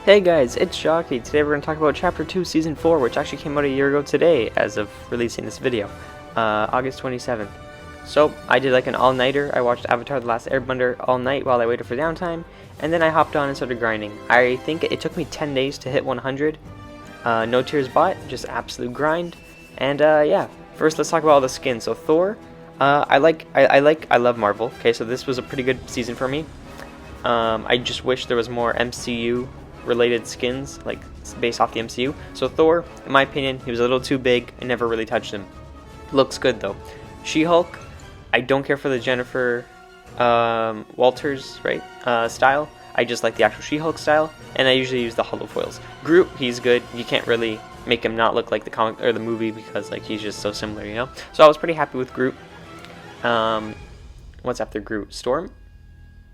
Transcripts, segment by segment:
Hey guys, it's Jockey. Today we're going to talk about Chapter 2 Season 4, which actually came out a year ago today as of releasing this video, August 27th. So, I did like an all-nighter. I watched Avatar The Last Airbender all night while I waited for downtime, and then I hopped on and started grinding. I think it took me 10 days to hit 100. No tears bought, just absolute grind. And yeah, first let's talk about all the skins. So Thor, I love Marvel. Okay, so this was a pretty good season for me. I just wish there was more MCU related skins, like based off the MCU. So Thor, in my opinion, he was a little too big. I never really touched him. Looks good though. She-Hulk, I don't care for the Jennifer Walters style. I just like the actual She-Hulk style, and I usually use the hollow foils. Groot, he's good. You can't really make him not look like the comic or the movie because like he's just so similar, you know. So I was pretty happy with Groot. What's after Groot? Storm?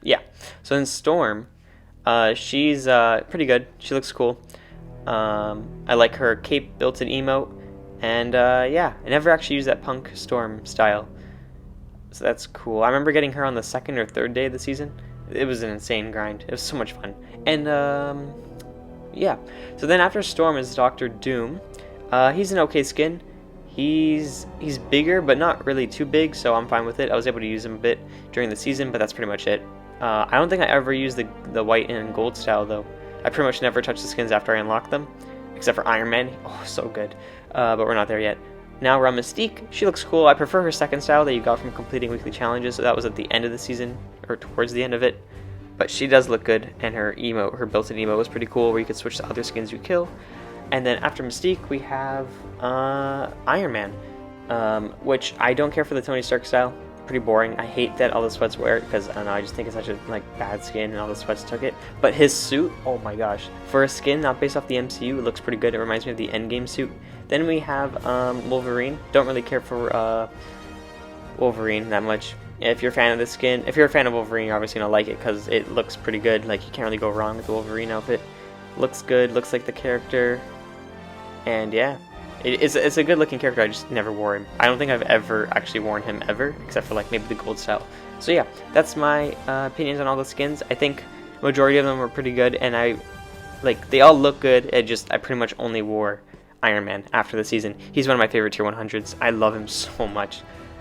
Yeah. So in Storm, she's pretty good. She looks cool. I like her cape built-in emote, and yeah, I never actually used that Punk Storm style, so that's cool. I remember getting her on the second or third day of the season. It was an insane grind. It was so much fun. And yeah. So then after Storm is Doctor Doom. He's an okay skin. He's bigger, but not really too big, so I'm fine with it. I was able to use him a bit during the season, but that's pretty much it. I don't think I ever used the white and gold style, though. I pretty much never touched the skins after I unlocked them, except for Iron Man. Oh, so good. But we're not there yet. Now we're on Mystique. She looks cool. I prefer her second style that you got from completing weekly challenges, so that was at the end of the season, or towards the end of it. But she does look good, and her emote, her built-in emote was pretty cool, where you could switch to other skins you kill. And then after Mystique, we have Iron Man, which I don't care for the Tony Stark style. Pretty boring. I hate that all the sweats wear it because I don't know, I just think it's such a bad skin and all the sweats took it. But his suit, oh my gosh, for a skin not based off the MCU, it looks pretty good. It reminds me of the Endgame suit. Then we have Wolverine. Don't really care for Wolverine that much. If you're a fan of the skin, if you're a fan of Wolverine, you're obviously gonna like it because it looks pretty good. Like, you can't really go wrong with the Wolverine outfit. Looks good. Looks like the character. And yeah. It's a good looking character, I just never wore him. I don't think I've ever actually worn him ever, except for like maybe the gold style. So yeah, that's my opinions on all the skins. I think majority of them were pretty good, and they all look good. I pretty much only wore Iron Man after the season. He's one of my favorite tier 100s. I love him so much.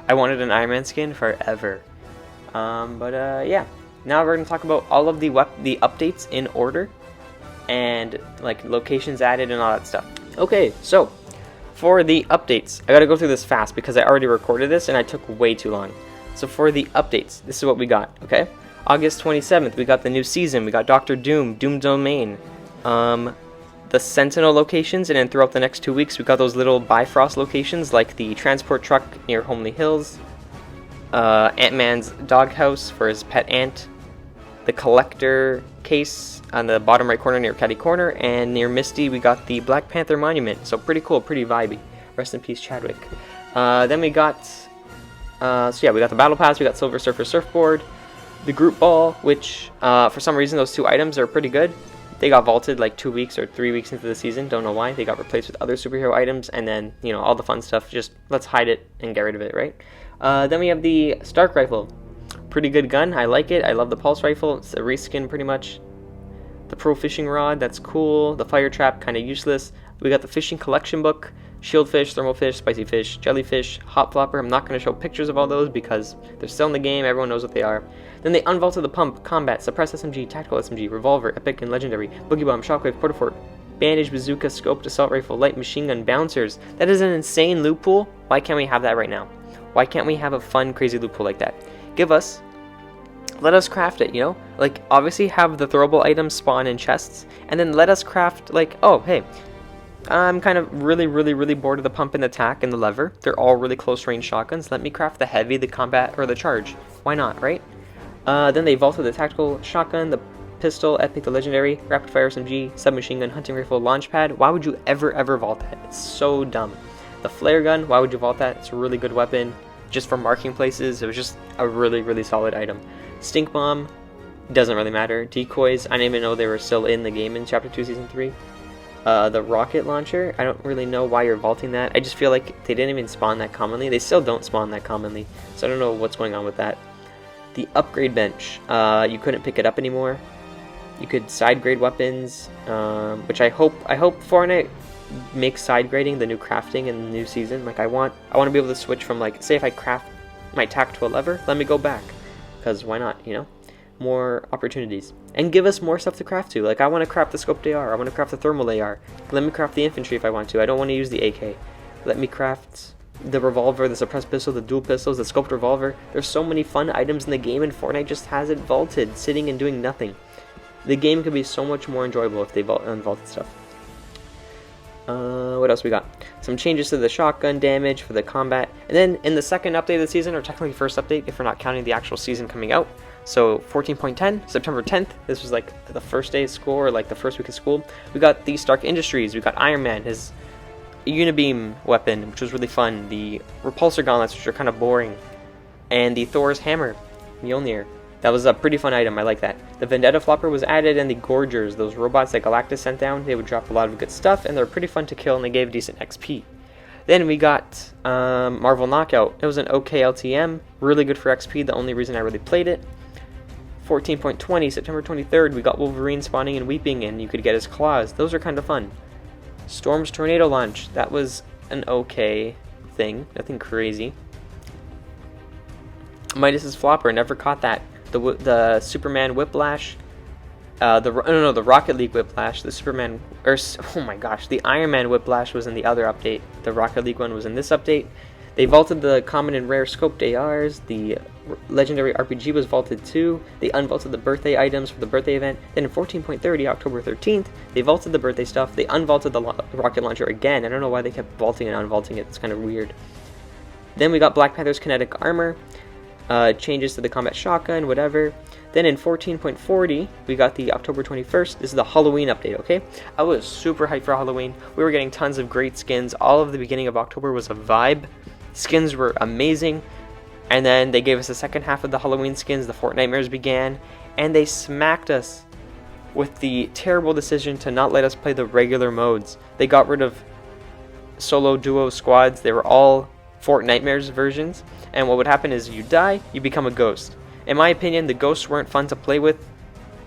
I wanted an Iron Man skin forever. Yeah. Now we're gonna talk about all of the updates in order, and like locations added and all that stuff. Okay, so for the updates, I gotta go through this fast because I already recorded this and I took way too long. So for the updates, this is what we got, okay? August 27th, we got the new season. We got Doctor Doom, Doom Domain, the Sentinel locations, and then throughout the next 2 weeks, we got those little Bifrost locations like the transport truck near Homely Hills, Ant-Man's doghouse for his pet ant, the collector case on the bottom right corner near Caddy Corner, and near Misty we got the Black Panther monument. So pretty cool, pretty vibey. Rest in peace, Chadwick. Then we got so yeah, we got the Battle Pass, we got Silver Surfer Surfboard, the Group Ball, which for some reason those two items are pretty good. They got vaulted like 2 weeks or 3 weeks into the season, don't know why. They got replaced with other superhero items, and then, you know, all the fun stuff, just let's hide it and get rid of it, right? Then we have the Stark Rifle. Pretty good gun, I like it. I love the Pulse Rifle, it's a reskin pretty much. The Pro Fishing Rod, that's cool. The Fire Trap, kind of useless. We got the Fishing Collection Book, Shieldfish, Thermal Fish, Spicy Fish, Jellyfish, Hot Flopper. I'm not going to show pictures of all those because they're still in the game, everyone knows what they are. Then they unvaulted the Pump, Combat, Suppress SMG, Tactical SMG, Revolver, Epic and Legendary, Boogie Bomb, Shockwave, Portafort, Bandage, Bazooka, Scoped Assault Rifle, Light Machine Gun, Bouncers. That is an insane loot pool. Why can't we have that right now? Why can't we have a fun, crazy loot pool like that? Let us craft it, you know? Like, obviously have the throwable items spawn in chests, and then let us craft, like, oh, hey, I'm kind of really bored of the Pump and the Tac and the Lever. They're all really close range shotguns. Let me craft the Heavy, the Combat, or the Charge. Why not, right? Then they vaulted the Tactical Shotgun, the Pistol, Epic, the Legendary, Rapid Fire SMG, Submachine Gun, Hunting Rifle, Launchpad. Why would you ever vault that? It's so dumb. The Flare Gun, why would you vault that? It's a really good weapon. Just for marking places, it was just a really solid item. Stink Bomb, doesn't really matter. Decoys, I didn't even know they were still in the game in Chapter 2, Season 3. The Rocket Launcher, I don't really know why you're vaulting that. I just feel like they didn't even spawn that commonly. They still don't spawn that commonly, so I don't know what's going on with that. The Upgrade Bench, you couldn't pick it up anymore. You could side grade weapons, which I hope Fortnite makes side grading the new crafting in the new season. Like I want to be able to switch from, like, say if I craft my tack to a lever, let me go back, because why not, you know? More opportunities, and give us more stuff to craft to. Like I want to craft the scoped AR, I want to craft the thermal AR. Let me craft the infantry if I want to. I don't want to use the AK. Let me craft the revolver, the suppressed pistol, the dual pistols, the scoped revolver. There's so many fun items in the game, and Fortnite just has it vaulted, sitting and doing nothing. The game could be so much more enjoyable if they unvaulted stuff. What else we got? Some changes to the shotgun damage for the combat. And then in the second update of the season, or technically first update if we're not counting the actual season coming out, so 14.10, September 10th, this was like the first day of school, or like the first week of school, we got the Stark Industries, we got Iron Man, his Unibeam weapon, which was really fun, the Repulsor Gauntlets, which are kind of boring, and the Thor's Hammer, Mjolnir. That was a pretty fun item, I like that. The Vendetta Flopper was added, and the Gorgers, those robots that Galactus sent down, they would drop a lot of good stuff, and they're pretty fun to kill, and they gave decent XP. Then we got Marvel Knockout. It was an OK LTM, really good for XP, the only reason I really played it. 14.20, September 23rd, we got Wolverine spawning and weeping, and you could get his claws. Those are kind of fun. Storm's Tornado Launch, that was an okay thing, nothing crazy. Midas's Flopper, never caught that. The Superman Whiplash, the Rocket League Whiplash, the Superman, oh my gosh, the Iron Man Whiplash was in the other update. The Rocket League one was in this update. They vaulted the common and rare scoped ARs. The legendary RPG was vaulted too. They unvaulted the birthday items for the birthday event. Then in 14.30, October 13th, they vaulted the birthday stuff. They unvaulted the rocket launcher again. I don't know why they kept vaulting and unvaulting it. It's kind of weird. Then we got Black Panther's kinetic armor. Changes to the combat shotgun, whatever. Then in 14.40, we got the October 21st. This is the Halloween update, okay? I was super hyped for Halloween. We were getting tons of great skins. All of the beginning of October was a vibe. Skins were amazing. And then they gave us the second half of the Halloween skins. The Fortnitemares began. And they smacked us with the terrible decision to not let us play the regular modes. They got rid of solo, duo, squads. They were all Fortnitemares versions. And what would happen is you die, you become a ghost. In my opinion, the ghosts weren't fun to play with.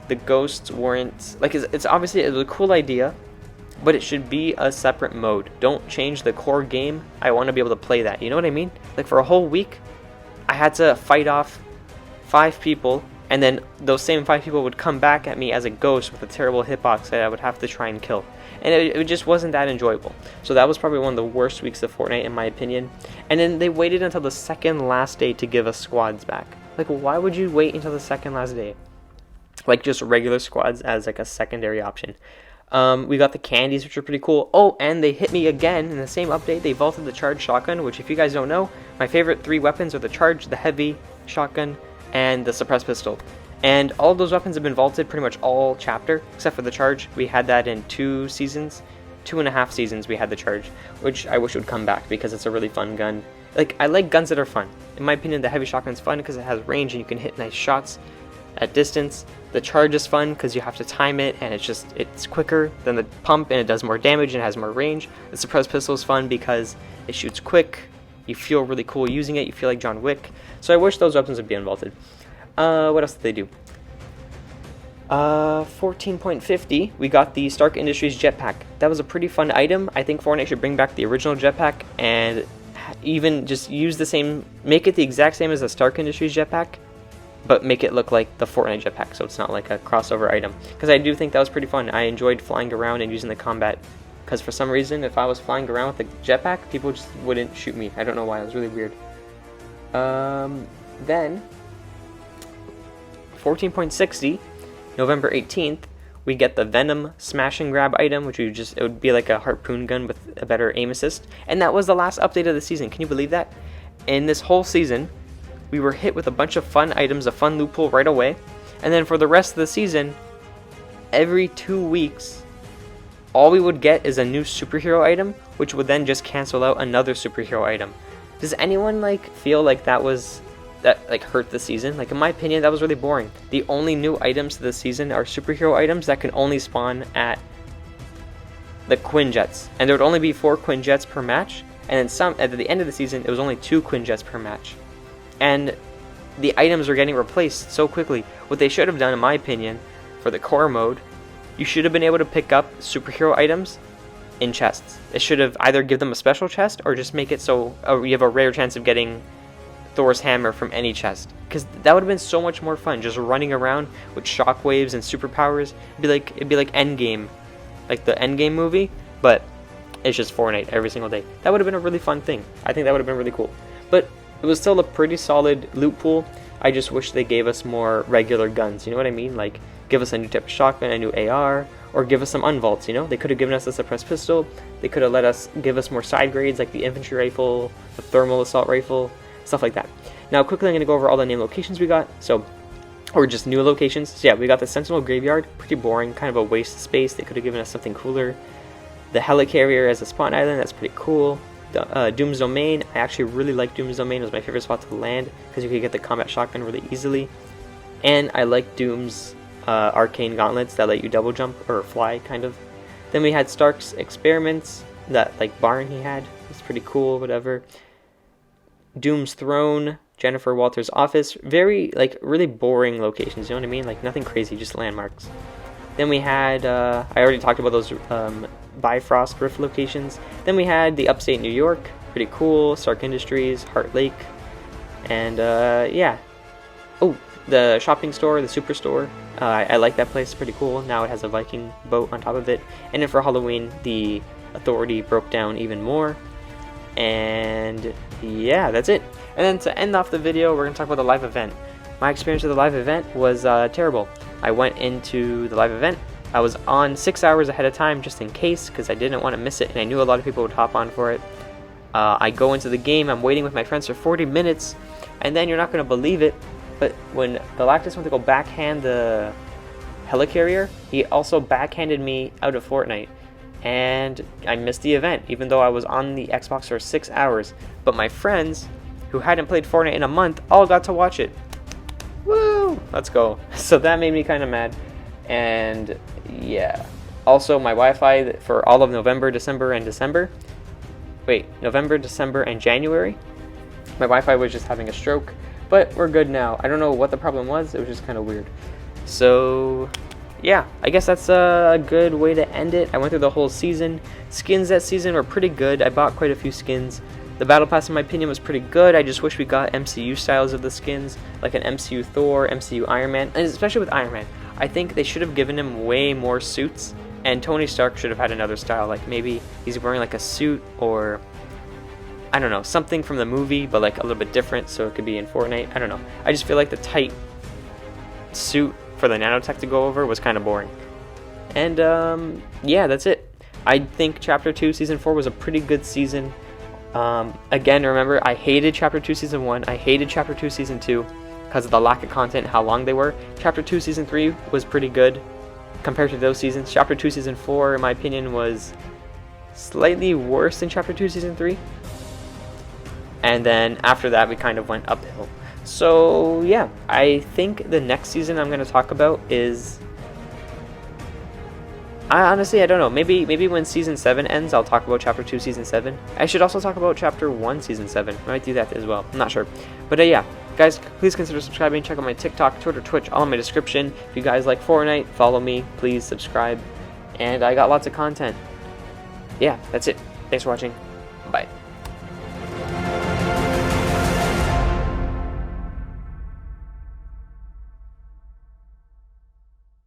The ghosts weren't, like, it's obviously, it was a cool idea, but it should be a separate mode. Don't change the core game. I want to be able to play that. You know what I mean? Like, for a whole week, I had to fight off 5 people, and then those same 5 people would come back at me as a ghost with a terrible hitbox that I would have to try and kill. And it just wasn't that enjoyable. So that was probably one of the worst weeks of Fortnite in my opinion. And then they waited until the second last day to give us squads back. Like, why would you wait until the second last day? Like, just regular squads as like a secondary option. We got the candies, which are pretty cool. Oh, and they hit me again in the same update. They vaulted the charged shotgun, which, if you guys don't know, my favorite 3 weapons are the charged, the heavy shotgun, and the suppressed pistol. And all of those weapons have been vaulted pretty much all chapter, except for the charge. We had that in 2 seasons. 2.5 seasons we had the charge, which I wish would come back because it's a really fun gun. Like, I like guns that are fun. In my opinion, the heavy shotgun's fun because it has range and you can hit nice shots at distance. The charge is fun because you have to time it, and it's quicker than the pump, and it does more damage and has more range. The suppressed pistol is fun because it shoots quick. You feel really cool using it. You feel like John Wick. So I wish those weapons would be unvaulted. What else did they do? 14.50, we got the Stark Industries jetpack. That was a pretty fun item. I think Fortnite should bring back the original jetpack and even just use the same, make it the exact same as the Stark Industries jetpack, but make it look like the Fortnite jetpack, so it's not like a crossover item. Because I do think that was pretty fun. I enjoyed flying around and using the combat, because for some reason, if I was flying around with the jetpack, people just wouldn't shoot me. I don't know why, it was really weird. Then 14.60, November 18th, we get the Venom Smash and Grab item, which it would be like a harpoon gun with a better aim assist. And that was the last update of the season. Can you believe that? In this whole season, we were hit with a bunch of fun items, a fun loophole right away. And then for the rest of the season, every 2 weeks, all we would get is a new superhero item, which would then just cancel out another superhero item. Does anyone feel like that hurt the season? Like, in my opinion, that was really boring. The only new items this season are superhero items that can only spawn at the Quinjets, and there would only be 4 Quinjets per match. And then at the end of the season, it was only 2 Quinjets per match. And the items are getting replaced so quickly. What they should have done, in my opinion, for the core mode, you should have been able to pick up superhero items in chests. It should have either give them a special chest or just make it so you have a rare chance of getting Thor's hammer from any chest, because that would have been so much more fun, just running around with shockwaves and superpowers. It'd be like Endgame, like the Endgame movie, but it's just Fortnite every single day. That would have been a really fun thing. I think that would have been really cool. But it was still a pretty solid loot pool. I just wish they gave us more regular guns, you know what I mean? Like, give us a new type of shotgun, a new AR, or give us some unvaults, you know? They could have given us a suppressed pistol. They could have give us more side grades like the infantry rifle, the thermal assault rifle, stuff like that. Now, quickly, I'm going to go over all the name locations we got. Or just new locations. So yeah, we got the Sentinel Graveyard, pretty boring, kind of a waste of space. They could have given us something cooler. The Helicarrier as a spawn island, that's pretty cool. The Doom's Domain, I actually really like Doom's Domain. It was my favorite spot to land because you could get the combat shotgun really easily. And I like Doom's arcane gauntlets that let you double jump or fly, kind of. Then we had Stark's experiments, that like barn he had. It's pretty cool, whatever. Doom's throne, Jennifer Walters' office. Very, like, really boring locations, you know what I mean? Like, nothing crazy, just landmarks. Then we had, I already talked about those Bifrost Rift locations. Then we had the upstate New York, pretty cool. Stark Industries, Heart Lake, and yeah. Oh, the shopping store, the superstore. I like that place, pretty cool. Now it has a Viking boat on top of it. And then for Halloween, the Authority broke down even more. And yeah, that's it. And then to end off the video, we're going to talk about the live event. My experience with the live event was terrible. I went into the live event. I was on 6 hours ahead of time just in case, because I didn't want to miss it, and I knew a lot of people would hop on for it. I go into the game, I'm waiting with my friends for 40 minutes, and then you're not going to believe it, but when Galactus went to go backhand the Helicarrier, he also backhanded me out of Fortnite. And I missed the event, even though I was on the Xbox for 6 hours. But my friends, who hadn't played Fortnite in a month, all got to watch it. Woo! Let's go. So that made me kind of mad. And yeah. Also, my Wi-Fi for all of November, December, and January, my Wi-Fi was just having a stroke. But we're good now. I don't know what the problem was. It was just kind of weird. So yeah, I guess that's a good way to end it. I went through the whole season. Skins that season were pretty good. I bought quite a few skins. The Battle Pass, in my opinion, was pretty good. I just wish we got MCU styles of the skins, like an MCU Thor, MCU Iron Man, and especially with Iron Man. I think they should have given him way more suits, and Tony Stark should have had another style, like maybe he's wearing like a suit, or I don't know, something from the movie, but like a little bit different, so it could be in Fortnite. I don't know. I just feel like the tight suit for the nanotech to go over was kind of boring. And yeah, that's it. I think Chapter 2 Season 4 was a pretty good season. Again, remember, I hated Chapter 2 Season 1. I hated Chapter 2 Season 2 because of the lack of content and how long they were. Chapter 2 Season 3 was pretty good compared to those seasons. Chapter 2 Season 4, in my opinion, was slightly worse than Chapter 2 Season 3. And then after that, we kind of went uphill. So yeah, I think the next season I'm going to talk about is, I don't know, maybe when Season 7 ends, I'll talk about Chapter 2 Season 7. I should also talk about Chapter 1 Season 7. I might do that as well, I'm not sure. But yeah, guys, please consider subscribing. Check out my TikTok, Twitter, Twitch, all in my description. If you guys like Fortnite, follow me, please subscribe. And I got lots of content. Yeah, that's it. Thanks for watching. Bye.